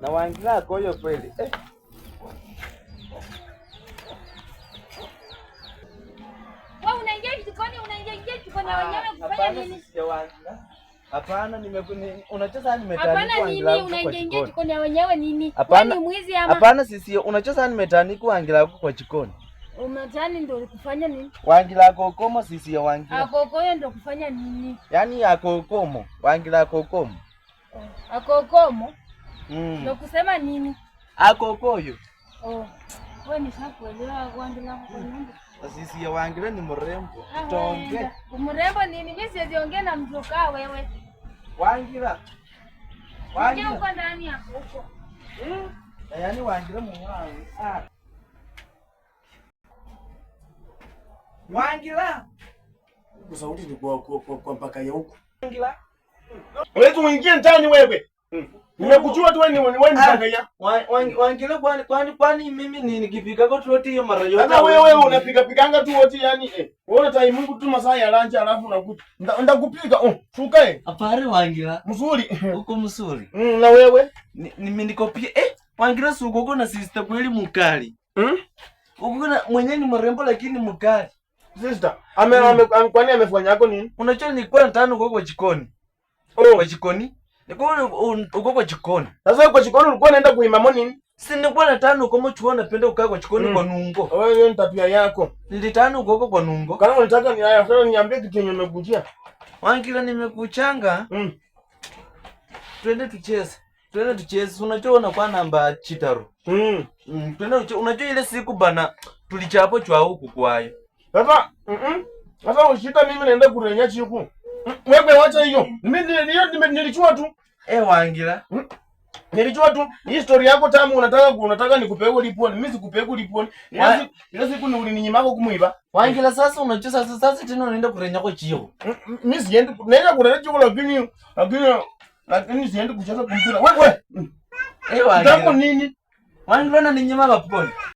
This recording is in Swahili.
Na Wangila koyo kweli. Wewe unaingia jikoni wenyewe kufanya nini? Hapana, unacheza nimetandikwa Wangila kwa jikoni. Unaingia jikoni wenyewe nini? Hapana, ni mwizi ama? Hapana sisi, unacheza nimetandikwa Wangila kwa jikoni. Umetani ndio kufanya nini? Wangila kokomo sisi ya Wangila. Akokoyo ndio kufanya nini? Yaani akokomo, Wangila kokomo. Akokomo? Ndio kusema nini? Akokoyo. Wewe nishakuelewa Wangila kwa nini? Sisi ya Wangila ni mrembo. Tonge. Mrembo nini? Mimi siwezi ongea na mtu kaa wewe. Wangila. Wangila uko ndani hapo huko. Yaani Wangila mwanangu. Wangila. Sauti ni kwa mpaka ya huko. Wangila. Wewe uingie ndani wewe. Nimekujua tu wewe ni mpaka ya. Wangila kwani mimi nikifika kwa tuoti hiyo mara yote. Hata wewe unapiga piganga tu wote yani Wewe tai Mungu tu masaa ya lunch alafu unakuja. Ndakupiga shukae. Apare Wangila. Mzuri. Uko mzuri. Na wewe? Mimi nikopia Wangila suko na sister kweli mkali. Uko na mwenyewe ni mrembo lakini mkali. Sister, kwani amefanya yako nini? Unajua nilikuwa nataka uko kwa jikoni. Kwa jikoni? Uko kwa jikoni. Sasa kwa jikoni ulikuwa unaenda kuimamo nini? Si nilikuwa nataka uko mchuo napenda ukaa kwa jikoni kwa nungo. Wewe hiyo ni tabia yako. Nilitaka uko kwa nungo. Kama unataka ni haya, sasa niambie kitu yenye umekujia. Wangila nimekuchanga. Twende tucheze. Unajua unakuwa namba Chitaro. Twende unajua ile siku bana tulichapo chwa huku kwayo. Sasa ushita mimi naenda kurenya chiku. Wewe wacha hiyo. Mimi nilichua tu. Wangila. Nilichua tu. Hii story yako tamu unataka nikupego liponi. Mimi sikupego liponi. Ile siku ni ulininyimako kumuiba. Wangila sasa unacheza sasa tena unaenda kurenya kwa chio. Mimi siendi naenda kurenya chio lakini siendi kucheza mpira. Wewe. Wangila. Ndio nini? Wangila na ninyima popcorn.